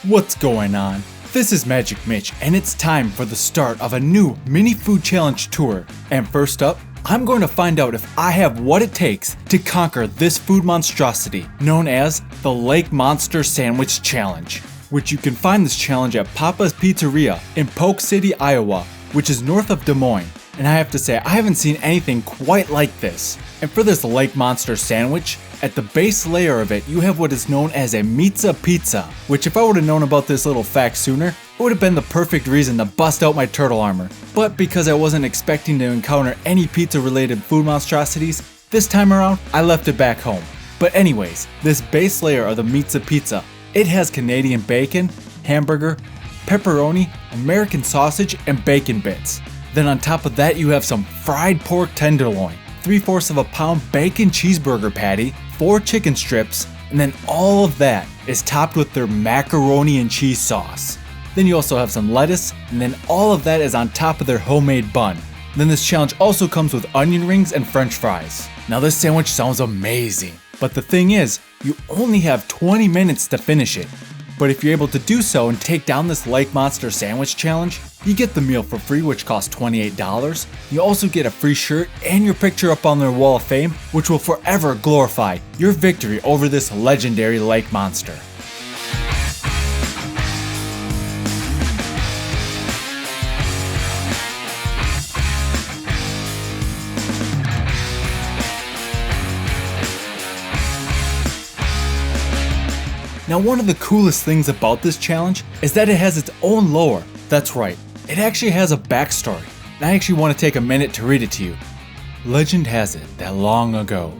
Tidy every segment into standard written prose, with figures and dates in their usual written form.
What's going on? This is Magic Mitch, and it's time for the start of a new mini food challenge tour. And first up, I'm going to find out if I have what it takes to conquer this food monstrosity known as the Lake Monster Sandwich Challenge, which you can find this challenge at Papa's Pizzeria in Polk City, Iowa, which is north of Des Moines. And I have to say, I haven't seen anything quite like this. And for this Lake Monster sandwich, at the base layer of it, you have what is known as a Meatza Pizza, which if I would have known about this little fact sooner, it would have been the perfect reason to bust out my turtle armor. But because I wasn't expecting to encounter any pizza-related food monstrosities, this time around, I left it back home. But anyways, this base layer of the Meatza Pizza, it has Canadian bacon, hamburger, pepperoni, American sausage, and bacon bits. Then on top of that, you have some fried pork tenderloin, 3/4 of a pound bacon cheeseburger patty, 4 chicken strips, and then all of that is topped with their macaroni and cheese sauce. Then you also have some lettuce, and then all of that is on top of their homemade bun. Then this challenge also comes with onion rings and french fries. Now this sandwich sounds amazing, but the thing is, you only have 20 minutes to finish it. But if you're able to do so and take down this Lake Monster Sandwich Challenge, you get the meal for free, which costs $28. You also get a free shirt and your picture up on their wall of fame, which will forever glorify your victory over this legendary lake monster. Now one of the coolest things about this challenge is that it has its own lore. That's right, it actually has a backstory, and I actually want to take a minute to read it to you. Legend has it that long ago,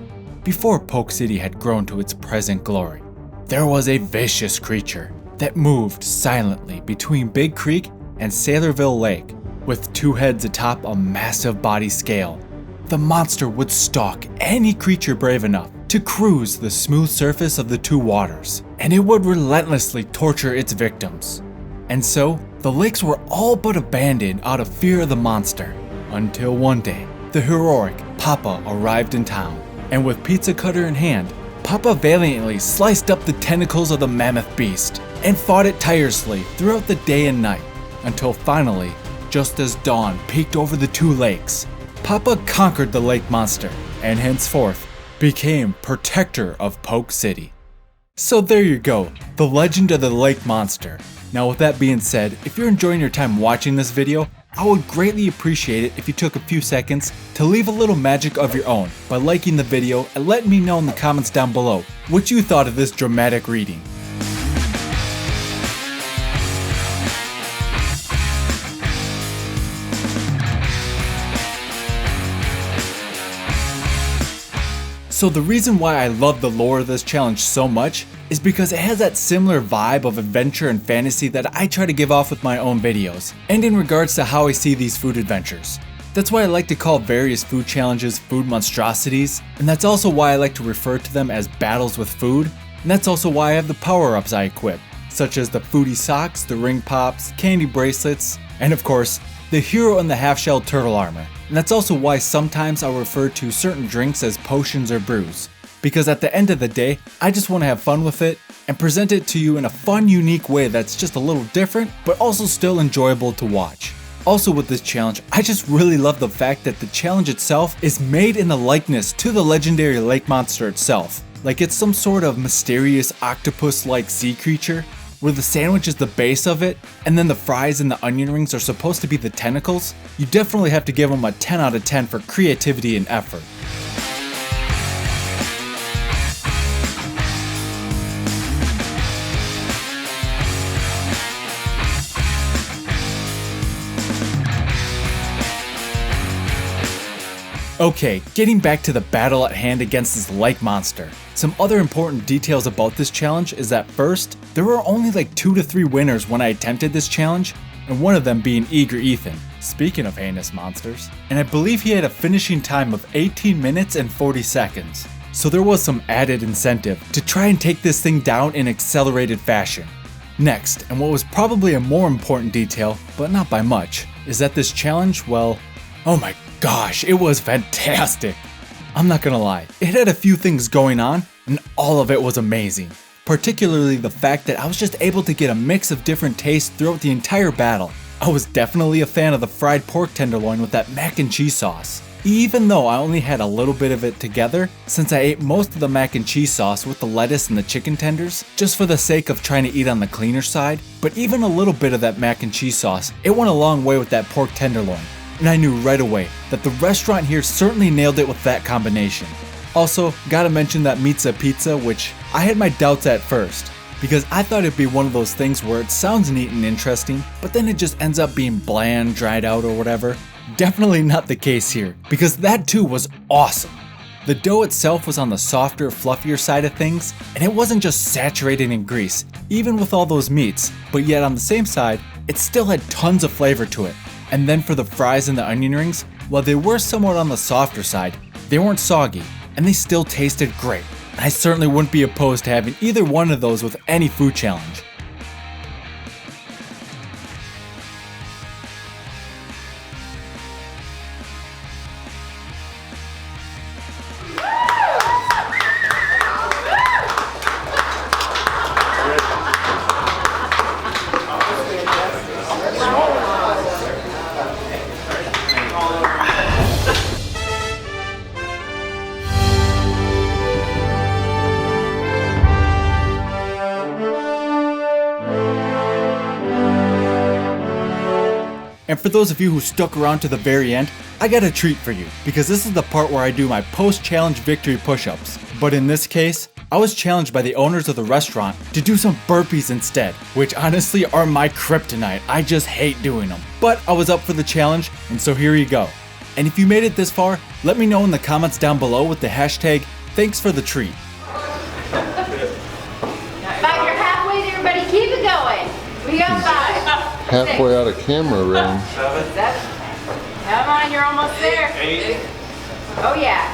before Polk City had grown to its present glory, there was a vicious creature that moved silently between Big Creek and Sailorville Lake. With 2 heads atop a massive body scale, the monster would stalk any creature brave enough to cruise the smooth surface of the 2 waters, and it would relentlessly torture its victims. And so, the lakes were all but abandoned out of fear of the monster, until one day, the heroic Papa arrived in town, and with pizza cutter in hand, Papa valiantly sliced up the tentacles of the mammoth beast, and fought it tirelessly throughout the day and night, until finally, just as dawn peeked over the 2 lakes, Papa conquered the lake monster, and henceforth, became protector of Polk City. So there you go, the legend of the lake monster. Now with that being said, if you're enjoying your time watching this video, I would greatly appreciate it if you took a few seconds to leave a little magic of your own by liking the video and letting me know in the comments down below what you thought of this dramatic reading. So the reason why I love the lore of this challenge so much is because it has that similar vibe of adventure and fantasy that I try to give off with my own videos, and in regards to how I see these food adventures. That's why I like to call various food challenges food monstrosities, and that's also why I like to refer to them as battles with food, and that's also why I have the power-ups I equip, such as the foodie socks, the ring pops, candy bracelets, and of course, the hero and the half-shell turtle armor. And that's also why sometimes I'll refer to certain drinks as potions or brews, because at the end of the day, I just want to have fun with it and present it to you in a fun, unique way that's just a little different, but also still enjoyable to watch. Also with this challenge, I just really love the fact that the challenge itself is made in the likeness to the legendary lake monster itself, like it's some sort of mysterious octopus-like sea creature, where the sandwich is the base of it, and then the fries and the onion rings are supposed to be the tentacles. You definitely have to give them a 10 out of 10 for creativity and effort. Okay, getting back to the battle at hand against this lake monster. Some other important details about this challenge is that first, there were only like 2 to 3 winners when I attempted this challenge, and one of them being Eager Ethan, speaking of heinous monsters, and I believe he had a finishing time of 18 minutes and 40 seconds. So there was some added incentive to try and take this thing down in accelerated fashion. Next, and what was probably a more important detail, but not by much, is that this challenge, well, oh my gosh, it was fantastic. I'm not gonna lie, it had a few things going on, and all of it was amazing. particularly the fact that I was just able to get a mix of different tastes throughout the entire battle. I was definitely a fan of the fried pork tenderloin with that mac and cheese sauce. Even though I only had a little bit of it together, since I ate most of the mac and cheese sauce with the lettuce and the chicken tenders, just for the sake of trying to eat on the cleaner side, but even a little bit of that mac and cheese sauce, it went a long way with that pork tenderloin. And I knew right away that the restaurant here certainly nailed it with that combination. Also, gotta mention that Meatza Pizza, which I had my doubts at first, because I thought it'd be one of those things where it sounds neat and interesting, but then it just ends up being bland, dried out, or whatever. Definitely not the case here, because that too was awesome. The dough itself was on the softer, fluffier side of things, and it wasn't just saturated in grease, even with all those meats, but yet on the same side, it still had tons of flavor to it. And then for the fries and the onion rings, while they were somewhat on the softer side, they weren't soggy, and they still tasted great. I certainly wouldn't be opposed to having either one of those with any food challenge. And for those of you who stuck around to the very end, I got a treat for you, because this is the part where I do my post-challenge victory push-ups. But in this case, I was challenged by the owners of the restaurant to do some burpees instead, which honestly are my kryptonite. I just hate doing them. But I was up for the challenge, and so here you go. And if you made it this far, let me know in the comments down below with the hashtag #ThanksForTheTreat. About you're halfway there, buddy. Keep it going. We got 5. Halfway out of camera range. 7. Come on, you're almost there. 8. Oh yeah.